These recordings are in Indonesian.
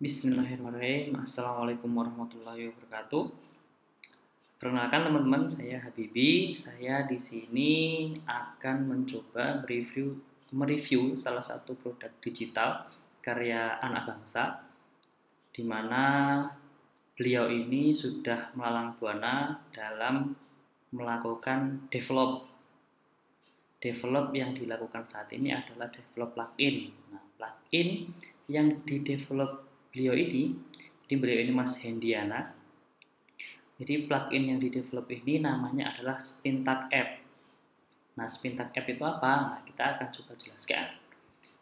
Bismillahirrahmanirrahim. Assalamualaikum warahmatullahi wabarakatuh. Perkenalkan teman-teman, saya Habibi. Saya di sini akan mencoba mereview salah satu produk digital karya anak bangsa, di mana beliau ini sudah melalang buana dalam melakukan develop yang dilakukan saat ini adalah develop plugin. Nah, plugin yang di-develop beliau ini Mas Hendiana. Jadi plugin yang di-develop ini namanya adalah Spintak App. Nah, Spintak App itu apa? Nah, kita akan coba jelaskan.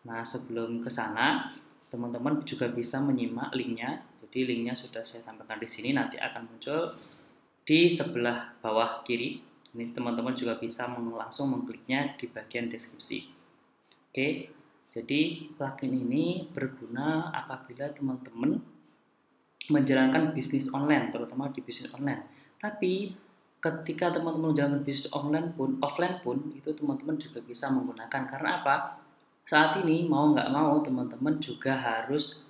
Nah, sebelum ke sana, teman-teman juga bisa menyimak linknya. Jadi linknya sudah saya tampilkan di sini, nanti akan muncul di sebelah bawah kiri. Ini teman-teman juga bisa langsung mengkliknya di bagian deskripsi. Oke, jadi plugin ini berguna apabila teman-teman menjalankan bisnis online, terutama di bisnis online. Tapi ketika teman-teman menjalankan bisnis offline pun itu teman-teman juga bisa menggunakan. Karena apa? Saat ini mau nggak mau teman-teman juga harus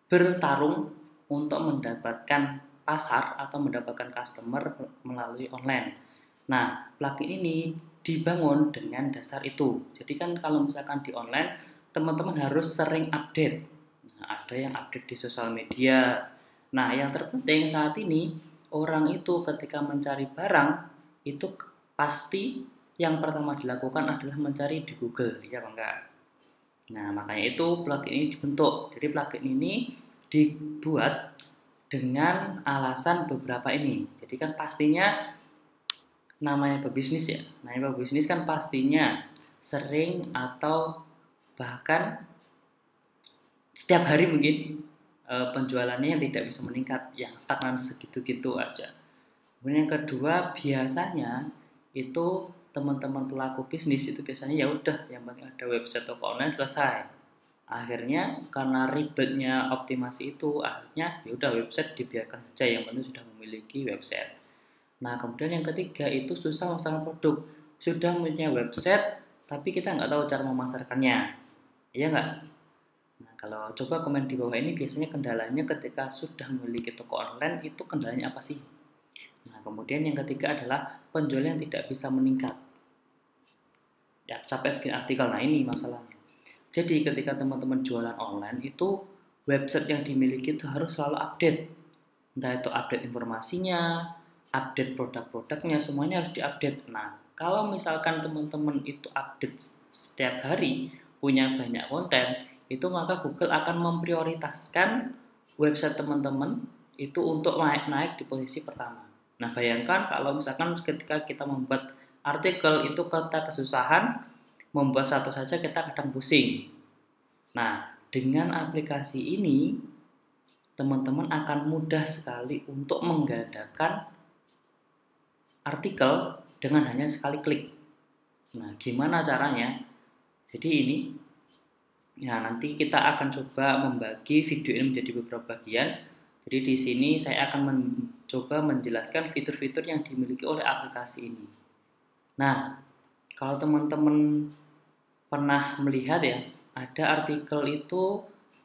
bertarung untuk mendapatkan pasar atau mendapatkan customer melalui online. Nah, plugin ini dibangun dengan dasar itu. Jadi kan kalau misalkan di online, teman-teman harus sering update. Nah, ada yang update di sosial media. Nah, yang terpenting saat ini, orang itu ketika mencari barang, itu pasti yang pertama dilakukan adalah mencari di Google, ya enggak? Nah, makanya itu plugin ini dibentuk. Jadi plugin ini dibuat dengan alasan beberapa ini. Jadi kan pastinya namanya pebisnis ya. Namanya pebisnis kan pastinya sering atau bahkan setiap hari mungkin penjualannya yang tidak bisa meningkat, yang stagnan segitu-gitu aja. Kemudian yang kedua, biasanya itu teman-teman pelaku bisnis itu biasanya ya udah yang penting ada website toko online selesai. Akhirnya karena ribetnya optimasi itu, akhirnya ya udah website dibiarkan saja, yang penting sudah memiliki website. Nah, kemudian yang ketiga itu susah memasarkan produk. Sudah punya website, tapi kita nggak tahu cara memasarkannya. Iya nggak? Nah, kalau coba komen di bawah ini biasanya kendalanya ketika sudah memiliki toko online itu kendalanya apa sih? Nah, kemudian yang ketiga adalah penjualan yang tidak bisa meningkat. Ya, sampai bikin artikel. Nah, ini masalahnya. Jadi ketika teman-teman jualan online itu website yang dimiliki itu harus selalu update. Entah itu update informasinya, update produk-produknya, semuanya harus diupdate. Nah, kalau misalkan teman-teman itu update setiap hari, punya banyak konten, itu maka Google akan memprioritaskan website teman-teman itu untuk naik di posisi pertama. Nah, bayangkan kalau misalkan ketika kita membuat artikel itu kita kesusahan, membuat satu saja kita kadang pusing. Nah, dengan aplikasi ini, teman-teman akan mudah sekali untuk menggandakan artikel dengan hanya sekali klik. Nah, gimana caranya? Jadi ini, ya nanti kita akan coba membagi video ini menjadi beberapa bagian. Jadi di sini saya akan mencoba menjelaskan fitur-fitur yang dimiliki oleh aplikasi ini. Nah, kalau teman-teman pernah melihat ya, ada artikel itu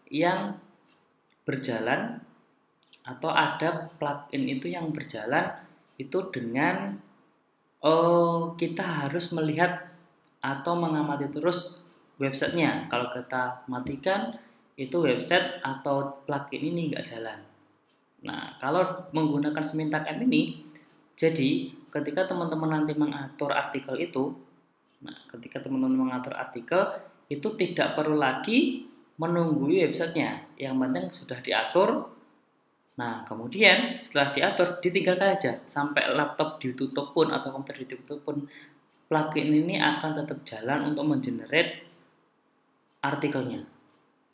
yang berjalan atau ada plugin itu yang berjalan itu dengan kita harus melihat atau mengamati terus websitenya. Kalau kita matikan itu website atau plugin ini nggak jalan. Nah, kalau menggunakan Spintak App ini, jadi ketika teman-teman nanti mengatur artikel itu, nah ketika teman-teman mengatur artikel itu tidak perlu lagi menunggu websitenya. Yang penting sudah diatur. Nah, kemudian setelah diatur, ditinggalkan aja sampai laptop ditutup pun atau komputer ditutup pun, plugin ini akan tetap jalan untuk mengenerate artikelnya,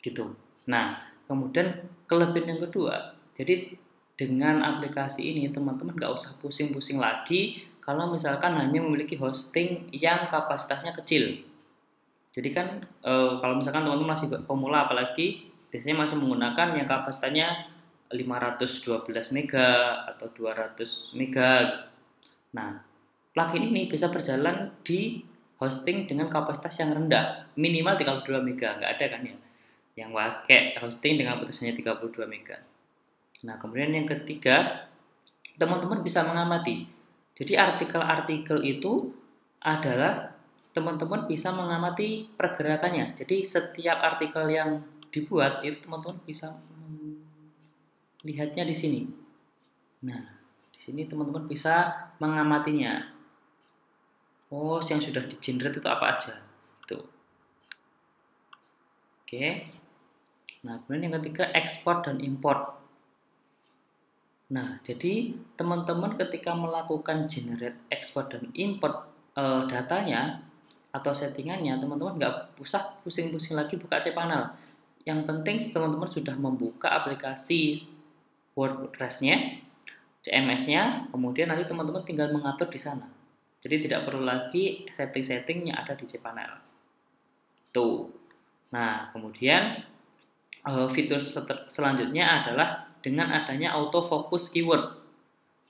gitu. Nah, kemudian kelebihan yang kedua, jadi dengan aplikasi ini teman-teman nggak usah pusing-pusing lagi kalau misalkan hanya memiliki hosting yang kapasitasnya kecil. Jadi kan kalau misalkan teman-teman masih pemula apalagi biasanya masih menggunakan yang kapasitasnya 512 mega atau 200 mega. Nah, plugin ini bisa berjalan di hosting dengan kapasitas yang rendah, minimal 32 mega, nggak ada kan ya. yang pakai hosting dengan kapasitasnya 32 MB. Nah, kemudian yang ketiga, teman-teman bisa mengamati. Jadi artikel-artikel itu adalah teman-teman bisa mengamati pergerakannya. Jadi setiap artikel yang dibuat itu teman-teman bisa melihatnya di sini. Nah, di sini teman-teman bisa mengamatinya. Oh, yang sudah di-generate itu apa aja? Tuh. Oke. Nah, kemudian yang ketiga ekspor dan import. Nah, jadi teman-teman ketika melakukan generate, export, dan import datanya atau settingannya, teman-teman nggak usah pusing-pusing lagi buka cPanel. Yang penting teman-teman sudah membuka aplikasi WordPress-nya, CMS-nya, kemudian nanti teman-teman tinggal mengatur di sana. Jadi tidak perlu lagi setting-settingnya ada di cPanel. Tuh. Nah, kemudian fitur selanjutnya adalah dengan adanya autofocus keyword.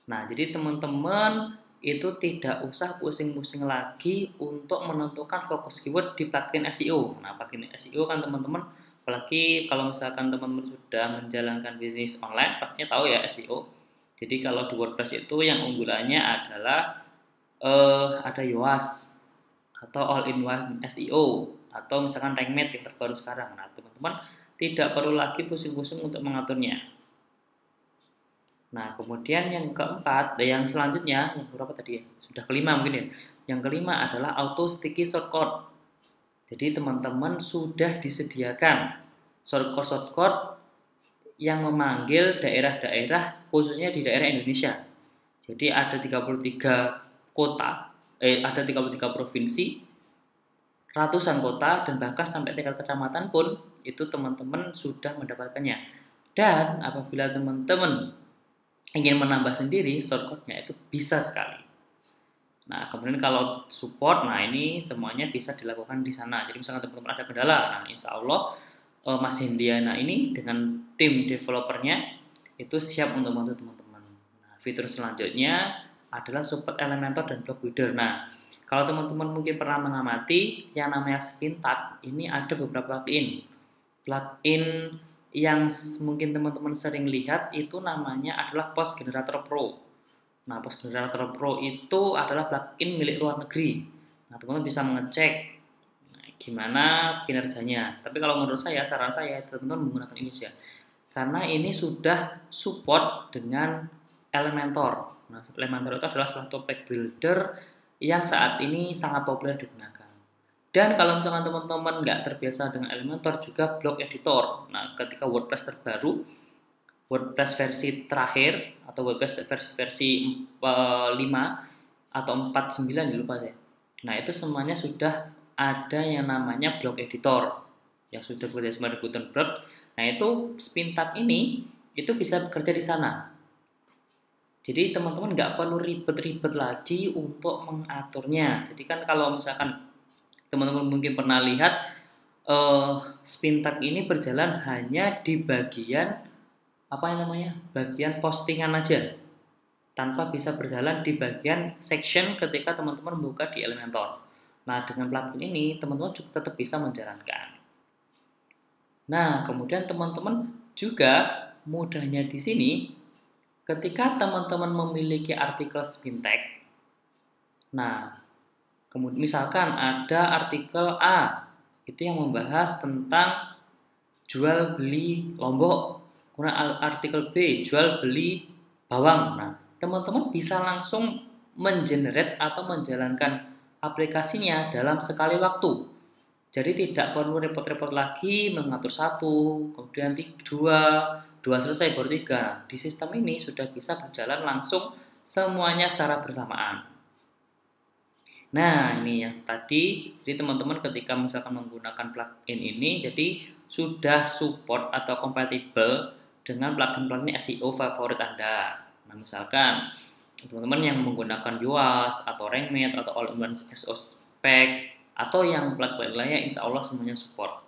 Nah, jadi teman-teman itu tidak usah pusing-pusing lagi untuk menentukan fokus keyword di plugin SEO. Nah, plugin SEO kan teman-teman, apalagi kalau misalkan teman-teman sudah menjalankan bisnis online, pastinya tahu ya SEO. Jadi kalau di WordPress itu yang unggulannya adalah ada Yoast atau all-in-one SEO atau misalkan RankMate yang terbaru sekarang. Nah, teman-teman tidak perlu lagi pusing-pusing untuk mengaturnya. Nah, kemudian yang keempat, yang selanjutnya, yang berapa tadi ya? Sudah kelima mungkin ya. Yang kelima adalah auto sticky shortcode. Jadi teman-teman sudah disediakan shortcode yang memanggil daerah-daerah khususnya di daerah Indonesia. Jadi ada 33 kota, ada 33 provinsi, ratusan kota, dan bahkan sampai tingkat kecamatan pun itu teman-teman sudah mendapatkannya. Dan apabila teman-teman ingin menambah sendiri shortcode-nya itu bisa sekali. Nah, kemudian kalau support, nah ini semuanya bisa dilakukan di sana. Jadi misalkan teman-teman ada kendala, nah insya Allah Mas Hendiana ini dengan tim developernya itu siap untuk membantu teman-teman. Nah, fitur selanjutnya adalah support Elementor dan Block Builder. Nah, kalau teman-teman mungkin pernah mengamati yang namanya Spintax, ini ada beberapa plugin. Plugin yang mungkin teman-teman sering lihat itu namanya adalah Post Generator Pro. Nah, Post Generator Pro itu adalah plugin milik luar negeri. Nah, teman-teman bisa mengecek gimana kinerjanya. Tapi kalau menurut saya, saran saya teman-teman menggunakan ini saja. Karena ini sudah support dengan Elementor. Nah, Elementor itu adalah salah satu pack builder yang saat ini sangat populer digunakan. Dan kalau misalkan teman-teman nggak terbiasa dengan Elementor, juga Block Editor. Nah, ketika WordPress terbaru, WordPress versi terakhir, atau WordPress versi 5 atau 49, lupa saya. Nah, itu semuanya sudah ada yang namanya Block Editor yang sudah bekerja sama dengan Gutenberg. Nah, itu Spintax ini itu bisa bekerja di sana. Jadi teman-teman nggak perlu ribet-ribet lagi untuk mengaturnya. Jadi kan kalau misalkan teman-teman mungkin pernah lihat Spintax ini berjalan hanya di bagian bagian postingan aja, tanpa bisa berjalan di bagian section ketika teman-teman buka di Elementor. Nah, dengan plugin ini teman-teman juga tetap bisa menjalankan. Nah, kemudian teman-teman juga mudahnya di sini ketika teman-teman memiliki artikel Spintax. Nah, kemudian misalkan ada artikel A itu yang membahas tentang jual beli lombok, kemudian artikel B jual beli bawang. Nah, teman-teman bisa langsung mengenerate atau menjalankan aplikasinya dalam sekali waktu. Jadi tidak perlu repot-repot lagi mengatur satu, kemudian dua selesai baru tiga. Di sistem ini sudah bisa berjalan langsung semuanya secara bersamaan. Nah, ini yang tadi, jadi teman-teman ketika misalkan menggunakan plugin ini, jadi sudah support atau kompatibel dengan plugin-plugin SEO favorit Anda. Nah, misalkan teman-teman yang menggunakan Yoast atau RankMate atau all-in-one SEO spec atau yang plugin lainnya, insya Allah semuanya support.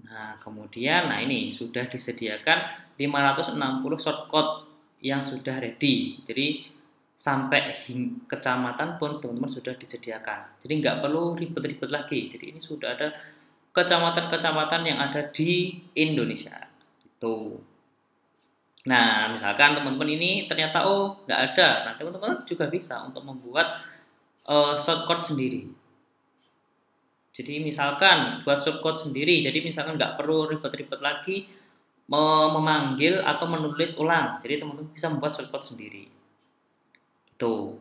Nah, kemudian, ini sudah disediakan 560 shortcode yang sudah ready. Jadi sampai kecamatan pun teman-teman sudah disediakan. Jadi nggak perlu ribet-ribet lagi. Jadi ini sudah ada kecamatan-kecamatan yang ada di Indonesia. Itu. Nah, misalkan teman-teman ini ternyata nggak ada, nah teman-teman juga bisa untuk membuat shortcode sendiri. Jadi misalkan buat shortcode sendiri, jadi misalkan nggak perlu ribet-ribet lagi memanggil atau menulis ulang. Jadi teman-teman bisa membuat shortcode sendiri. Tuh.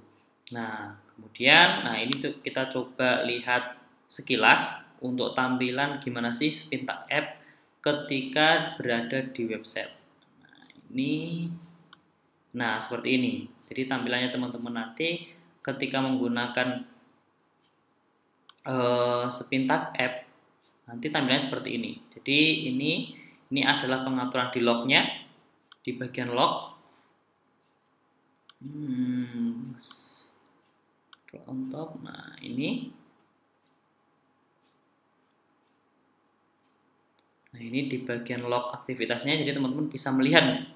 Nah, kemudian, ini tuh kita coba lihat sekilas untuk tampilan gimana sih Spintak App ketika berada di website. Nah, seperti ini. Jadi tampilannya teman-teman nanti ketika menggunakan Spintak App, nanti tampilannya seperti ini. Jadi ini adalah pengaturan di lognya, di bagian log. On top. Nah, ini di bagian log aktivitasnya, jadi teman-teman bisa melihat.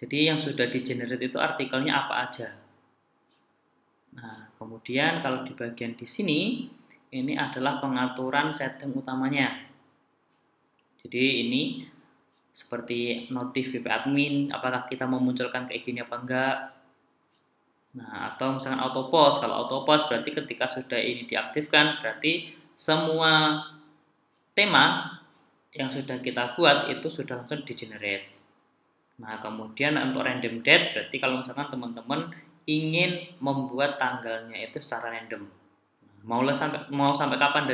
Jadi yang sudah di-generate itu artikelnya apa aja. Nah, kemudian kalau di bagian di sini, ini adalah pengaturan setting utamanya. Jadi ini seperti notif WP admin, apakah kita memunculkan kayak gini apa enggak. Nah, atau misalkan auto post. Kalau auto post berarti ketika sudah ini diaktifkan, berarti semua tema yang sudah kita buat itu sudah langsung di-generate. Nah, kemudian untuk random date, berarti kalau misalkan teman-teman ingin membuat tanggalnya itu secara random. Mau sampai kapan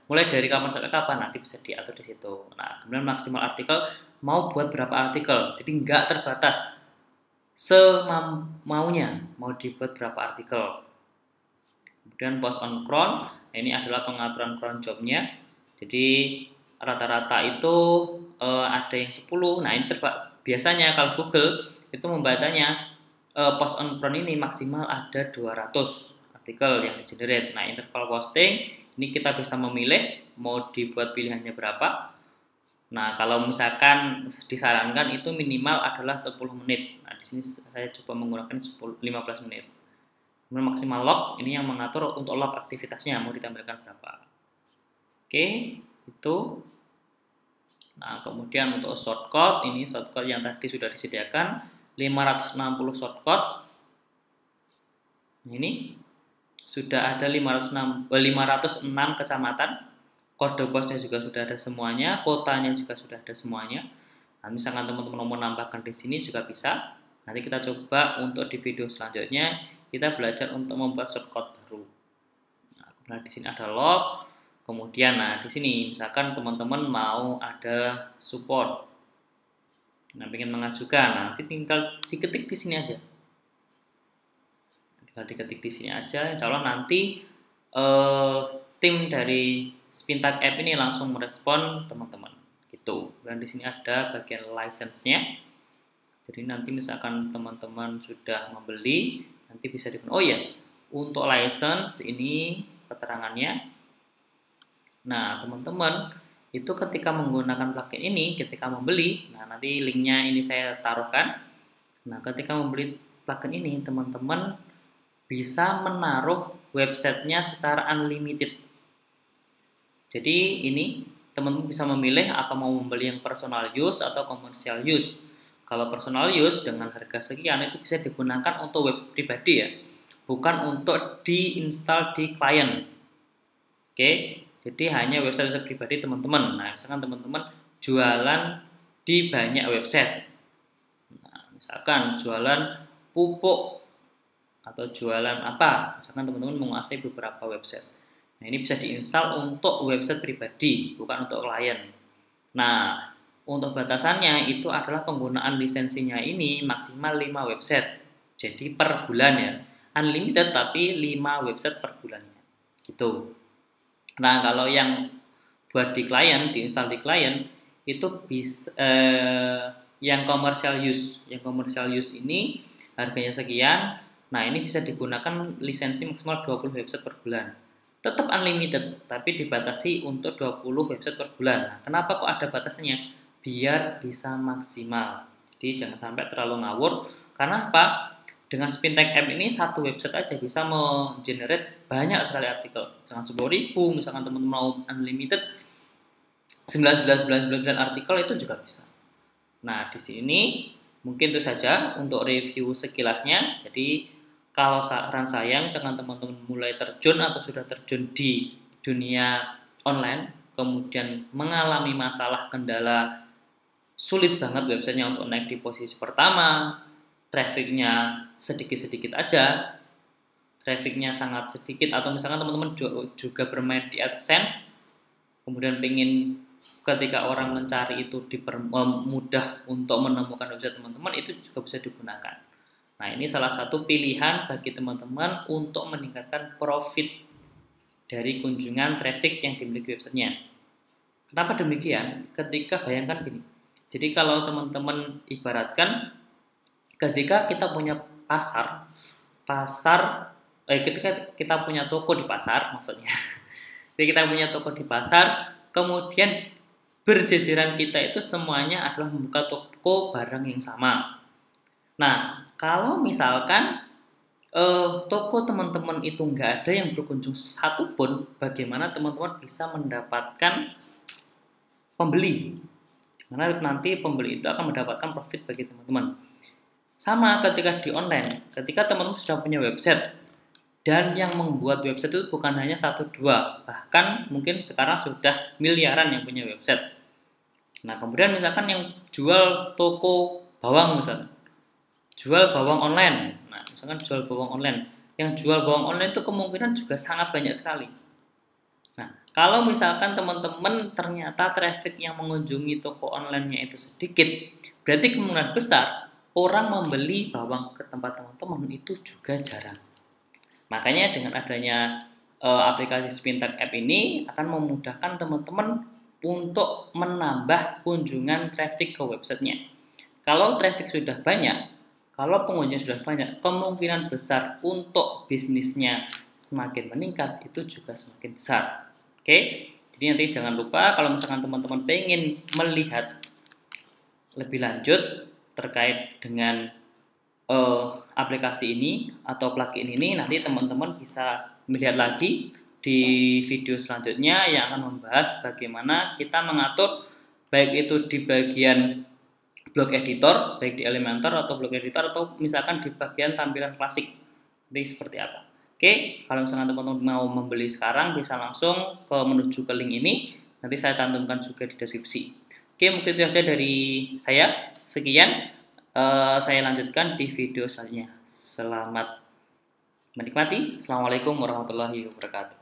mulai dari kapan sampai kapan nanti bisa diatur di situ. Nah, kemudian maksimal artikel mau buat berapa artikel. Jadi nggak terbatas. Semaunya mau dibuat berapa artikel. Kemudian post on cron, ini adalah pengaturan cron jobnya. Jadi rata-rata itu ada yang 10. Nah, ini biasanya kalau Google itu membacanya post on cron ini maksimal ada 200 artikel yang di-generate. Nah, interval posting ini kita bisa memilih mau dibuat pilihannya berapa. Nah, kalau misalkan disarankan itu minimal adalah 10 menit. Nah, di sini saya coba menggunakan 15 menit. Kemudian maksimal log ini yang mengatur untuk log aktivitasnya mau ditampilkan berapa. Oke, itu. Nah, kemudian untuk shortcode, ini shortcode yang tadi sudah disediakan 560 shortcode. Ini sudah ada 506 kecamatan. Kode posnya juga sudah ada semuanya, kotanya juga sudah ada semuanya. Nah, misalkan teman-teman mau menambahkan di sini juga bisa. Nanti kita coba untuk di video selanjutnya kita belajar untuk membuat shortcode baru. Nah, di sini ada log. Kemudian, di sini misalkan teman-teman mau ada support, ingin mengajukan, nanti tinggal diketik di sini aja. Insya Allah nanti tim dari Spintak App ini langsung merespon teman-teman. Gitu. Dan di sini ada bagian license-nya. Jadi nanti misalkan teman-teman sudah membeli, nanti bisa untuk license ini keterangannya. Nah, teman-teman itu ketika menggunakan plugin ini, ketika membeli, nanti linknya ini saya taruhkan. Nah, ketika membeli plugin ini, teman-teman bisa menaruh websitenya secara unlimited. Jadi ini teman-teman bisa memilih apa mau membeli yang personal use atau commercial use. Kalau personal use dengan harga sekian itu bisa digunakan untuk website pribadi ya, bukan untuk diinstal di klien. Oke. Jadi hanya website pribadi teman-teman. Nah, misalkan teman-teman jualan di banyak website. Nah, misalkan jualan pupuk atau jualan apa. Misalkan teman-teman menguasai beberapa website. Nah, ini bisa diinstal untuk website pribadi, bukan untuk klien. Nah, untuk batasannya itu adalah penggunaan lisensinya ini maksimal 5 website. Jadi per bulan ya. Unlimited tapi 5 website per bulannya. Gitu. Nah, kalau yang buat di klien, diinstal di klien, itu bisa yang commercial use. Yang commercial use ini harganya sekian. Nah, ini bisa digunakan lisensi maksimal 20 website per bulan. Tetap unlimited, tapi dibatasi untuk 20 website per bulan. Nah, kenapa kok ada batasannya? Biar bisa maksimal. Jadi jangan sampai terlalu ngawur. Karena apa? Dengan Spintak App ini satu website aja bisa mengenerate banyak sekali artikel. Dengan 10.000, misalkan teman-teman mau unlimited, 999 artikel itu juga bisa. Nah, di sini mungkin itu saja untuk review sekilasnya. Jadi kalau saran saya, misalkan teman-teman mulai terjun atau sudah terjun di dunia online, kemudian mengalami masalah kendala sulit banget websitenya untuk naik di posisi pertama, trafficnya sedikit-sedikit aja, trafficnya sangat sedikit, atau misalkan teman-teman juga bermain di AdSense, kemudian pengen ketika orang mencari itu mudah untuk menemukan website teman-teman, itu juga bisa digunakan. Nah, ini salah satu pilihan bagi teman-teman untuk meningkatkan profit dari kunjungan traffic yang dimiliki websitenya. Kenapa demikian? Ketika bayangkan gini, jadi kalau teman-teman ibaratkan ketika kita punya ketika kita punya toko di pasar, maksudnya jadi kita punya toko di pasar, kemudian berjejeran kita itu semuanya adalah membuka toko barang yang sama. Nah, kalau misalkan toko teman-teman itu nggak ada yang berkunjung satupun, bagaimana teman-teman bisa mendapatkan pembeli? Dimana nanti pembeli itu akan mendapatkan profit bagi teman-teman. Sama ketika di online, ketika teman-teman sudah punya website, dan yang membuat website itu bukan hanya 1-2, bahkan mungkin sekarang sudah miliaran yang punya website. Nah, kemudian misalkan yang jual toko bawang misalnya, jual bawang online. Nah, misalkan jual bawang online, yang jual bawang online itu kemungkinan juga sangat banyak sekali. Nah, kalau misalkan teman-teman ternyata traffic yang mengunjungi toko online-nya itu sedikit, berarti kemungkinan besar orang membeli bawang ke tempat teman-teman itu juga jarang. Makanya dengan adanya aplikasi Spintax App ini akan memudahkan teman-teman untuk menambah kunjungan traffic ke websitenya. Kalau traffic sudah banyak, kalau pengunjung sudah banyak, kemungkinan besar untuk bisnisnya semakin meningkat itu juga semakin besar. Oke, jadi nanti jangan lupa kalau misalkan teman-teman pengen melihat lebih lanjut terkait dengan aplikasi ini atau plugin ini, nanti teman-teman bisa melihat lagi di video selanjutnya yang akan membahas bagaimana kita mengatur baik itu di bagian blog editor, baik di Elementor atau blog editor, atau misalkan di bagian tampilan klasik, nanti seperti apa. Oke, kalau misalkan teman-teman mau membeli sekarang bisa langsung menuju ke link ini, nanti saya cantumkan juga di deskripsi. Oke, mungkin itu saja dari saya. Sekian, saya lanjutkan di video selanjutnya. Selamat menikmati. Assalamualaikum warahmatullahi wabarakatuh.